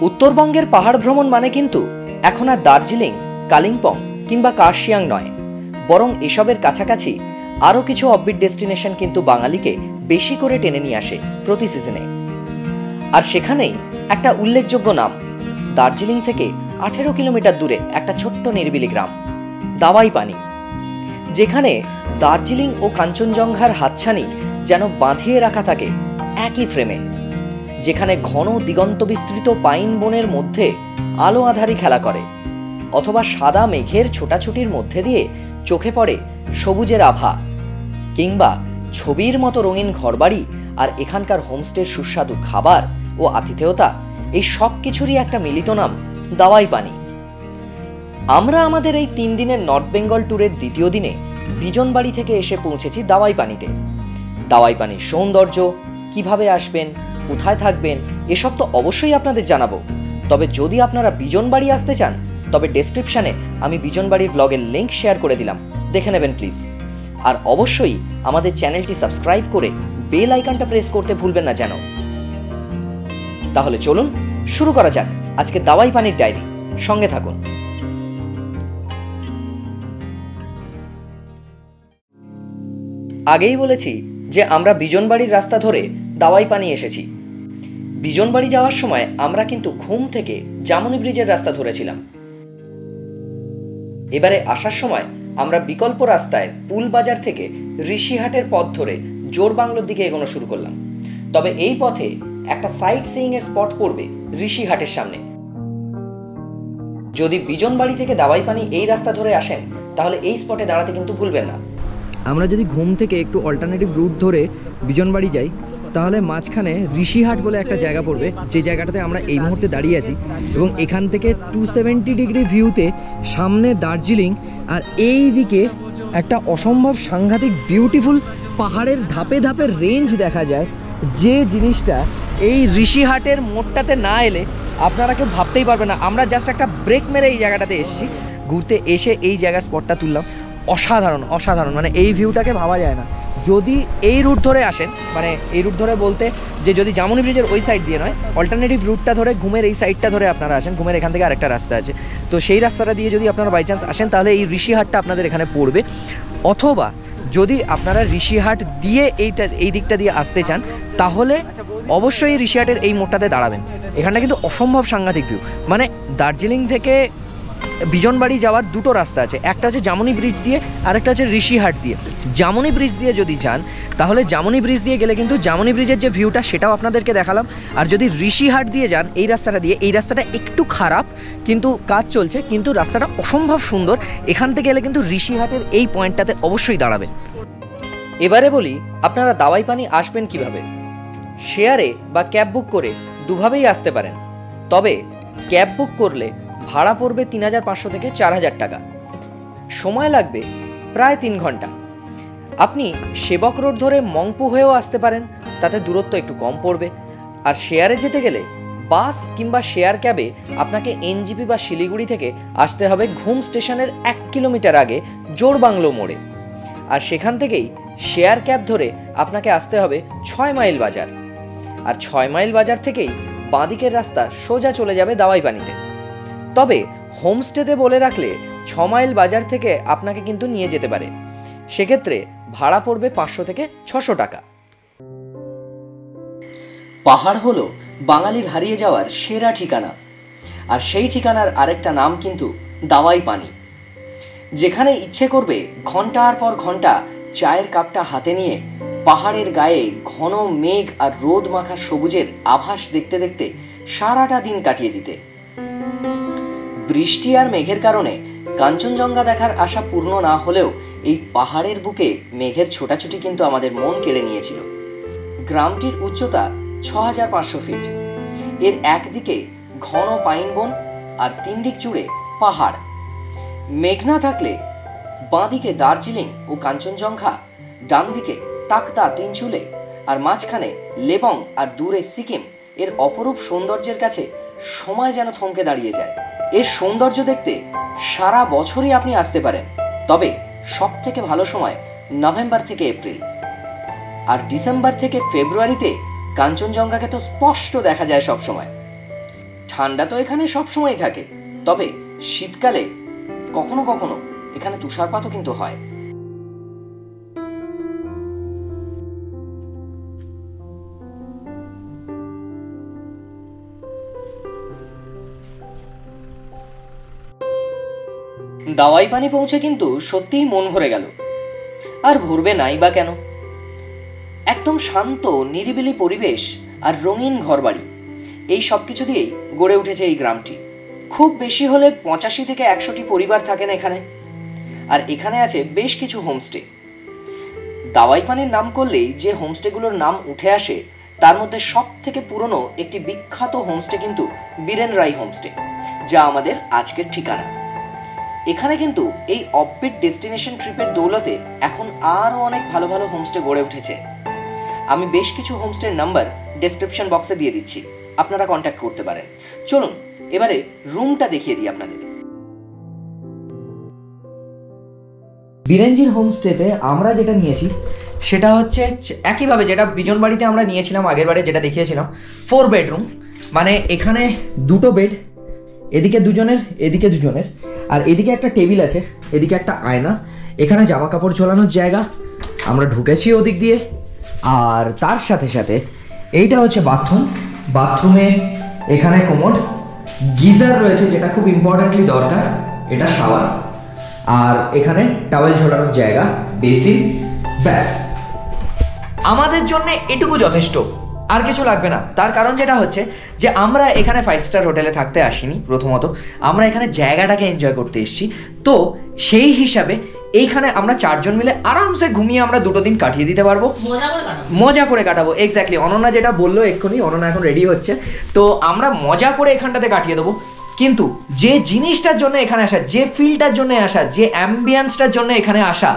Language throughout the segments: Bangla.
উত্তরবঙ্গের পাহাড় ভ্রমণ মানে কিন্তু এখন আর দার্জিলিং, কালিম্পং কিংবা কার্শিয়াং নয়, বরং এসবের কাছাকাছি আরও কিছু অফবিট ডেস্টিনেশন কিন্তু বাঙালিকে বেশি করে টেনে নিয়ে আসে প্রতি সিজনে। আর সেখানেই একটা উল্লেখযোগ্য নাম, দার্জিলিং থেকে 18 কিলোমিটার দূরে একটা ছোট্ট নিরিবিলি গ্রাম দাওয়াইপানি, যেখানে দার্জিলিং ও কাঞ্চনজঙ্ঘার হাতছানি যেন বাঁধিয়ে রাখা থাকে একই ফ্রেমে, যেখানে ঘন দিগন্ত বিস্তৃত পাইন বনের মধ্যে আলো আঁধারি খেলা করে, অথবা সাদা মেঘের ছোটাছুটির মধ্যে দিয়ে চোখে পড়ে সবুজের আভা, কিংবা ছবির মতো রঙিন ঘরবাড়ি আর এখানকার হোমস্টের সুস্বাদু খাবার ও আতিথেয়তা, এই সব কিছুরই একটা মিলিত নাম দাওয়াইপানি। আমরা আমাদের এই 3 দিনের নর্থ বেঙ্গল ট্যুরের দ্বিতীয় দিনে বিজনবাড়ি থেকে এসে পৌঁছেছি দাওয়াইপানিতে। দাওয়াইপানির সৌন্দর্য, কিভাবে আসবেন, কোথায় থাকবেন, এসব তো অবশ্যই আপনাদের জানাবো। তবে যদি আপনারা বিজনবাড়ি আসতে চান, তবে ডেসক্রিপশানে আমি বিজনবাড়ির ব্লগের লিঙ্ক শেয়ার করে দিলাম, দেখে নেবেন প্লিজ। আর অবশ্যই আমাদের চ্যানেলটি সাবস্ক্রাইব করে বেল আইকনটা প্রেস করতে ভুলবেন না যেন। তাহলে চলুন শুরু করা যাক আজকে দাওয়াইপানির ডায়েরি, সঙ্গে থাকুন। আগেই বলেছি যে আমরা বিজনবাড়ির রাস্তা ধরে দাওয়াইপানি এসেছি। বিজনবাড়ি যাওয়ার সময় আমরা কিন্তু ঘুম থেকে জামুনি ব্রিজের রাস্তা ধরেছিলাম। এবারে আসার সময় আমরা বিকল্প রাস্তায় পুল বাজার থেকে ঋষিহাটের পথ ধরে জোরবাংলোর দিকে এগোনো শুরু করলাম। তবে এই পথে একটা সাইট সিইং এর স্পট পড়বে ঋষিহাটের সামনে। যদি বিজনবাড়ি থেকে দাওয়াইপানি এই রাস্তা ধরে আসেন, তাহলে এই স্পটে দাঁড়াতে কিন্তু ভুলবেন না। আমরা যদি ঘুম থেকে একটু অল্টারনেটিভ রুট ধরে বিজনবাড়ি যাই, তাহলে মাঝখানে ঋষিহাট বলে একটা জায়গা পড়বে, যে জায়গাটাতে আমরা এই মুহূর্তে দাঁড়িয়ে আছি, এবং এখান থেকে 270 ডিগ্রি ভিউতে সামনে দার্জিলিং, আর এই দিকে একটা অসম্ভব সাংঘাতিক বিউটিফুল পাহাড়ের ধাপে ধাপে রেঞ্জ দেখা যায়, যে জিনিসটা এই ঋষিহাটের মোড়টাতে না এলে আপনারা কেউ ভাবতেই পারবে না। আমরা জাস্ট একটা ব্রেক মেরে এই জায়গাটাতে এসেছি, ঘুরতে এসে এই জায়গার স্পটটা তুললাম। অসাধারণ অসাধারণ, মানে এই ভিউটাকে ভাবা যায় না। যদি এই রুট ধরে আসেন, মানে এই রুট ধরে বলতে যে যদি জামুনি ব্রিজের ওই সাইড দিয়ে নয়, অল্টারনেটিভ রুটটা ধরে ঘুমের এই সাইডটা ধরে আপনারা আসেন, ঘুমের এখান থেকে আরেকটা রাস্তা আছে, তো সেই রাস্তাটা দিয়ে যদি আপনারা বাই চান্স আসেন, তাহলে এই ঋষিহাটটা আপনাদের এখানে পড়বে। অথবা যদি আপনারা ঋষিহাট দিয়ে এই দিকটা দিয়ে আসতে চান, তাহলে অবশ্যই ঋষিহাটের এই মোড়টাতে দাঁড়াবেন। এখানটা কিন্তু অসম্ভব সাংঘাতিক ভিউ। মানে দার্জিলিং থেকে বিজনবাড়ি যাওয়ার দুটো রাস্তা আছে, একটা হচ্ছে জামুনি ব্রিজ দিয়ে, আরেকটা হচ্ছে ঋষিহাট দিয়ে। জামুনি ব্রিজ দিয়ে যদি যান, তাহলে জামুনি ব্রিজ দিয়ে গেলে কিন্তু জামুনি ব্রিজের যে ভিউটা সেটাও আপনাদেরকে দেখালাম। আর যদি ঋষিহাট দিয়ে যান, এই রাস্তাটা দিয়ে, এই রাস্তাটা একটু খারাপ, কিন্তু কাজ চলছে, কিন্তু রাস্তাটা অসম্ভব সুন্দর। এখান থেকে গেলে কিন্তু ঋষিহাটের এই পয়েন্টটাতে অবশ্যই দাঁড়াবেন। এবারে বলি আপনারা দাওয়াইপানি আসবেন কিভাবে। শেয়ারে বা ক্যাব বুক করে দুভাবেই আসতে পারেন। তবে ক্যাব বুক করলে ভাড়া পড়বে 3500 থেকে 4000 টাকা, সময় লাগবে প্রায় 3 ঘন্টা। আপনি সেবক রোড ধরে মংপু হয়েও আসতে পারেন, তাতে দূরত্ব একটু কম পড়বে। আর শেয়ারে যেতে গেলে বাস কিংবা শেয়ার ক্যাবে আপনাকে এনজিপি বা শিলিগুড়ি থেকে আসতে হবে ঘুম স্টেশনের 1 কিলোমিটার আগে জোরবাংলো মোড়ে। আর সেখান থেকেই শেয়ার ক্যাব ধরে আপনাকে আসতে হবে 6 মাইল বাজার। আর 6 মাইল বাজার থেকেই বাঁদিকের রাস্তা সোজা চলে যাবে দাওয়াইপানিতে। তবে হোমস্টেতে বলে রাখলে 6 মাইল বাজার থেকে আপনাকে কিন্তু নিয়ে যেতে পারে, সেক্ষেত্রে ভাড়া পড়বে 500 থেকে 600 টাকা। পাহাড় হলো বাঙালির হারিয়ে যাওয়ার সেরা ঠিকানা, আর সেই ঠিকানার আরেকটা নাম কিন্তু দাওয়াইপানি, যেখানে ইচ্ছে করবে ঘন্টার পর ঘন্টা চায়ের কাপটা হাতে নিয়ে পাহাড়ের গায়ে ঘন মেঘ আর রোদ মাখা সবুজের আভাস দেখতে দেখতে সারাটা দিন কাটিয়ে দিতে। বৃষ্টি আর মেঘের কারণে কাঞ্চনজঙ্ঘা দেখার আশা পূর্ণ না হলেও এই পাহাড়ের বুকে মেঘের ছোটাছুটি কিন্তু আমাদের মন কেড়ে নিয়েছিল। গ্রামটির উচ্চতা 6500 ফিট। এর একদিকে ঘন পাইন বন আর 3 দিক জুড়ে পাহাড়। মেঘ না থাকলে বাঁদিকে দার্জিলিং ও কাঞ্চনজঙ্ঘা, ডান দিকে তাকদা তিনচুলে, আর মাঝখানে লেবং আর দূরে সিকিম। এর অপরূপ সৌন্দর্যের কাছে সময় যেন থমকে দাঁড়িয়ে যায়। এর সৌন্দর্য দেখতে সারা বছরই আপনি আসতে পারেন, তবে সব থেকে ভালো সময় নভেম্বর থেকে এপ্রিল। আর ডিসেম্বর থেকে ফেব্রুয়ারিতে কাঞ্চনজঙ্ঘাকে তো স্পষ্ট দেখা যায় সব সময়। ঠান্ডা তো এখানে সব সময় থাকে, তবে শীতকালে কখনো কখনো এখানে তুষারপাতও কিন্তু হয়। দাওয়াই পানি পৌঁছে কিন্তু সত্যিই মন ভরে গেল। আর ভরবে নাই বা কেন? একদম শান্ত নিরিবিলি পরিবেশ আর রঙিন ঘরবাড়ি, এই সব কিছু দিয়েই গড়ে উঠেছে এই গ্রামটি। খুব বেশি হলে 85 থেকে 100টি পরিবার থাকেন এখানে। আর এখানে আছে বেশ কিছু হোমস্টে। দাওয়াই পানির নাম করলেই যে হোমস্টেগুলোর নাম উঠে আসে তার মধ্যে সব থেকে পুরনো একটি বিখ্যাত হোমস্টে কিন্তু বীরেন রাই হোমস্টে, যা আমাদের আজকের ঠিকানা। এখানে কিন্তু এই অফবিট ডেস্টিনেশন ট্রিপের দৌলতে এখন আরও অনেক ভালো ভালো হোমস্টে গড়ে উঠেছে। আমি বেশ কিছু হোমস্টের নাম্বার ডেসক্রিপশন বক্সে দিয়ে দিচ্ছি, আপনারা কন্ট্যাক্ট করতে পারেন। চলুন এবারে রুমটা দেখিয়ে দিই আপনাদের। বীরেনজির হোমস্টেতে আমরা যেটা নিয়েছি সেটা হচ্ছে একইভাবে যেটা বিজনবাড়িতে আমরা নিয়েছিলাম আগের বারে যেটা দেখিয়েছিলাম, 4 বেডরুম। মানে এখানে 2টো বেড, এদিকে দুজনের এদিকে দুজনের, আর এদিকে একটা টেবিল আছে, এদিকে একটা আয়না, এখানে জামা কাপড় ঝোলানোর জায়গা, আমরা ঢুকেছি ওদিক দিয়ে। আর তার সাথে সাথে এইটা হচ্ছে বাথরুম। বাথরুমে এখানে কোমোড, গিজার রয়েছে যেটা খুব ইম্পর্টেন্টলি দরকার, এটা শাওয়ার, আর এখানে টাওয়েল ঝোলানোর জায়গা, বেসিন, ব্যাস। আমাদের জন্য এটুকু যথেষ্ট, আর কিছু লাগবে না। তার কারণ যেটা হচ্ছে যে আমরা এখানে 5 স্টার হোটেলে থাকতে আসিনি, প্রথমত আমরা এখানে জায়গাটাকে এনজয় করতে এসেছি। তো সেই হিসাবে এইখানে আমরা 4 জন মিলে আরামসে ঘুমিয়ে আমরা 2টো দিন কাটিয়ে দিতে পারবো, মজা করে কাটাবো। এক্স্যাক্টলি অনন্যা যেটা বললো এক্ষুনি, অনন্যা এখন রেডি হচ্ছে, তো আমরা মজা করে এখানটাতে কাটিয়ে দেবো। কিন্তু যে জিনিসটার জন্য এখানে আসা, যে ফিলটার জন্য আসা, যে অ্যাম্বিয়েন্সটার জন্য এখানে আসা,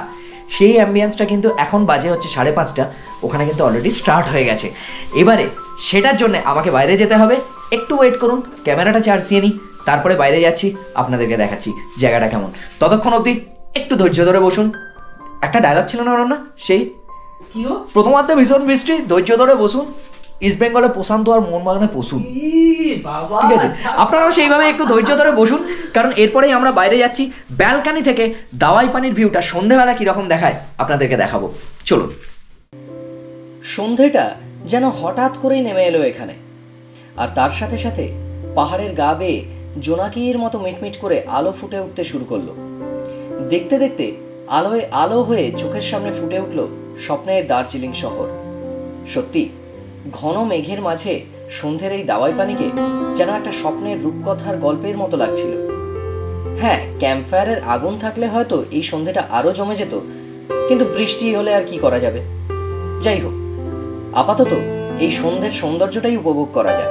সেই অ্যাম্বিয়েন্সটা কিন্তু এখন বাজে হচ্ছে 5:30, ওখানে কিন্তু অলরেডি স্টার্ট হয়ে গেছে। এবারে সেটার জন্য আমাকে বাইরে যেতে হবে, একটু ওয়েট করুন, ক্যামেরাটা চার্জ দিয়ে নিই, তারপরে বাইরে যাচ্ছি, আপনাদেরকে দেখাচ্ছি জায়গাটা কেমন। ততক্ষণ অবধি একটু ধৈর্য ধরে বসুন। একটা ডায়লগ ছিল না অনন্যা, সেই প্রথমার্ধে ভীষণ বৃষ্টি, ধৈর্য ধরে বসুন, ইস্ট বেঙ্গলে প্রশান্ত আর মোহনবাগানে পশুন। ঠিক আছে, আপনারাও সেইভাবে একটু ধৈর্য ধরে বসুন, কারণ এরপরেই আমরা বাইরে যাচ্ছি। ব্যালকানি থেকে দাওয়াই পানির ভিউটা সন্ধেবেলা কীরকম দেখায় আপনাদেরকে দেখাবো, চলুন। সন্ধেটা যেন হঠাৎ করেই নেমে এলো এখানে, আর তার সাথে সাথে পাহাড়ের গা বেয়ে জোনাকির মতো মিটমিট করে আলো ফুটে উঠতে শুরু করলো। দেখতে দেখতে আলোয় আলো হয়ে চোখের সামনে ফুটে উঠল স্বপ্নের দার্জিলিং শহর। সত্যি ঘন মেঘের মাঝে সন্ধ্যের এই দাওয়াই পানিকে যেন একটা স্বপ্নের রূপকথার গল্পের মতো লাগছিল। হ্যাঁ, ক্যাম্পফায়ারের আগুন থাকলে হয়তো এই সন্ধ্যেটা আরো জমে যেত, কিন্তু বৃষ্টি হলে আর কি করা যাবে। যাই হোক, আপাতত এই সন্ধ্যের সৌন্দর্যটাই উপভোগ করা যাক।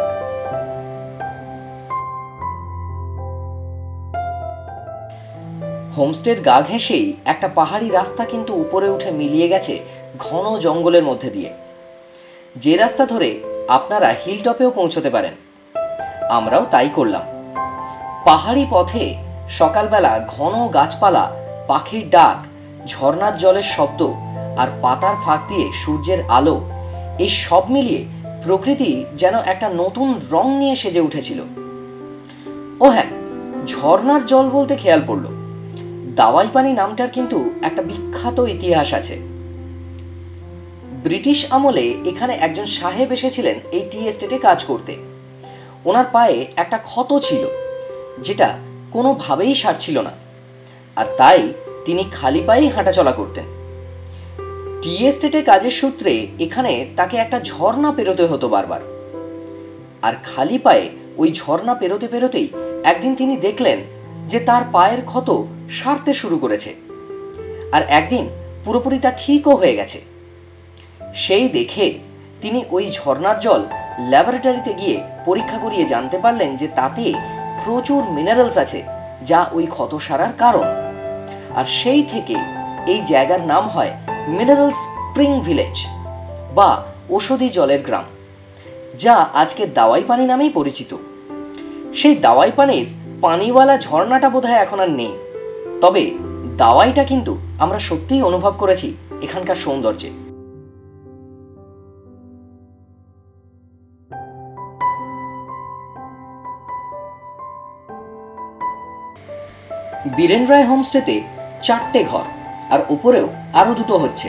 হোমস্টের গা ঘেঁষেই একটা পাহাড়ি রাস্তা কিন্তু উপরে উঠে মিলিয়ে গেছে ঘন জঙ্গলের মধ্যে দিয়ে, যে রাস্তা ধরে আপনারা হিলটপেও পৌঁছতে পারেন। আমরাও তাই করলাম। পাহাড়ি পথে সকালবেলা ঘন গাছপালা, পাখির ডাক, ঝর্ণার জলের শব্দ আর পাতার ফাঁক দিয়ে সূর্যের আলো, এই সব মিলিয়ে প্রকৃতি যেন একটা নতুন রং নিয়ে সেজে উঠেছিল। ও হ্যাঁ, ঝর্ণার জল বলতে খেয়াল পড়ল, দাওয়াই পানি নামটার কিন্তু একটা বিখ্যাত ইতিহাস আছে। ব্রিটিশ আমলে এখানে একজন সাহেব এসেছিলেন এই টি এস্টেটে কাজ করতে। ওনার পায়ে একটা ক্ষত ছিল, যেটা কোনোভাবেই সারছিল না, আর তাই তিনি খালি পায়েই হাঁটাচলা করতেন। টি এস্টেটে কাজের সূত্রে এখানে তাকে একটা ঝর্ণা পেরোতে হতো বারবার, আর খালি পায়ে ওই ঝর্ণা পেরোতে পেরোতেই একদিন তিনি দেখলেন যে তার পায়ের ক্ষত সারতে শুরু করেছে, আর একদিন পুরোপুরি তা ঠিকও হয়ে গেছে। সেই দেখে তিনি ওই ঝর্ণার জল ল্যাবরেটরিতে গিয়ে পরীক্ষা করিয়ে জানতে পারলেন যে তাতে প্রচুর মিনারেলস আছে, যা ওই ক্ষত সারার কারণ। আর সেই থেকে এই জায়গার নাম হয় মিনারেল স্প্রিং ভিলেজ বা ঔষধি জলের গ্রাম, যা আজকে দাওয়াই পানি নামেই পরিচিত। সেই দাওয়াই পানির পানিওয়ালা ঝর্ণাটা বোধহয় এখন আর নেই, তবে দাওয়াইটা কিন্তু আমরা সত্যিই অনুভব করেছি এখানকার সৌন্দর্যে। বীরেন রায় হোমস্টেতে 4টে ঘর আর উপরেও আরও 2টো হচ্ছে।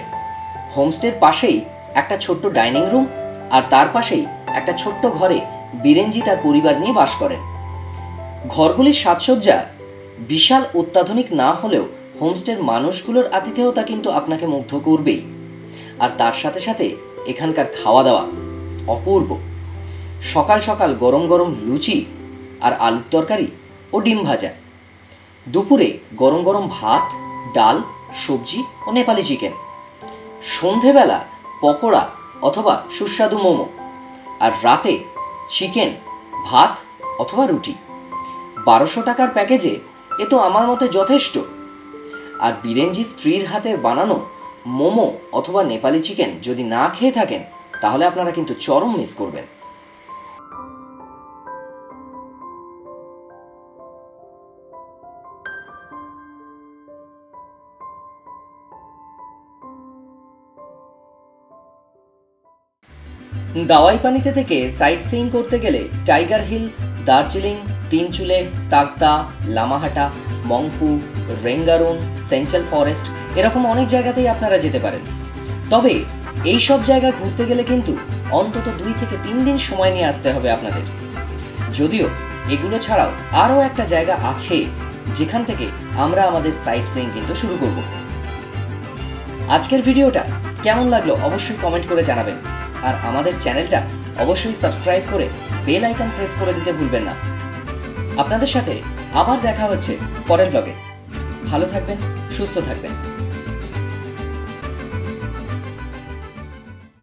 হোমস্টের পাশেই একটা ছোট্ট ডাইনিং রুম আর তার পাশেই একটা ছোট্ট ঘরে বীরেনজি তার পরিবার নিয়ে বাস করেন। ঘরগুলির সাজসজ্জা বিশাল অত্যাধুনিক না হলেও হোমস্টের মানুষগুলোর আতিথেয়তা কিন্তু আপনাকে মুগ্ধ করবেই। আর তার সাথে সাথে এখানকার খাওয়া দাওয়া অপূর্ব। সকাল সকাল গরম গরম লুচি আর আলুর তরকারি ও ডিম ভাজা, দুপুরে গরম গরম ভাত, ডাল, সবজি ও নেপালি চিকেন, সন্ধেবেলা পকোড়া অথবা সুস্বাদু মোমো, আর রাতে চিকেন, ভাত অথবা রুটি। 1200 টাকার প্যাকেজে এ তো আমার মতে যথেষ্ট। আর বীরেনজি স্ত্রীর হাতের বানানো মোমো অথবা নেপালি চিকেন যদি না খেয়ে থাকেন তাহলে আপনারা কিন্তু চরম মিস করবেন। দাওয়াই পানিতে থেকে সাইট সিইং করতে গেলে Tiger Hill, Darjeeling, Tinchuley, Takdah, Lamahatta, Mungpoo, Rangaroon, central forest এরকম অনেক জায়গাতেই আপনারা যেতে পারেন। তবে এই সব জায়গা ঘুরতে গেলে কিন্তু অন্তত 2 থেকে 3 দিন সময় নিয়ে আসতে হবে আপনাদের। যদিও এগুলো ছাড়াও আরও একটা জায়গা আছে যেখান থেকে আমরা আমাদের সাইট সিইং কিন্তু শুরু করব। আজকের ভিডিওটা কেমন লাগলো অবশ্যই কমেন্ট করে জানাবেন। আর আমাদের চ্যানেলটা অবশ্যই সাবস্ক্রাইব করে বেল আইকন প্রেস করে দিতে ভুলবেন না। আপনাদের সাথে আবার দেখা হচ্ছে পরের ব্লগে। ভালো থাকবেন, সুস্থ থাকবেন।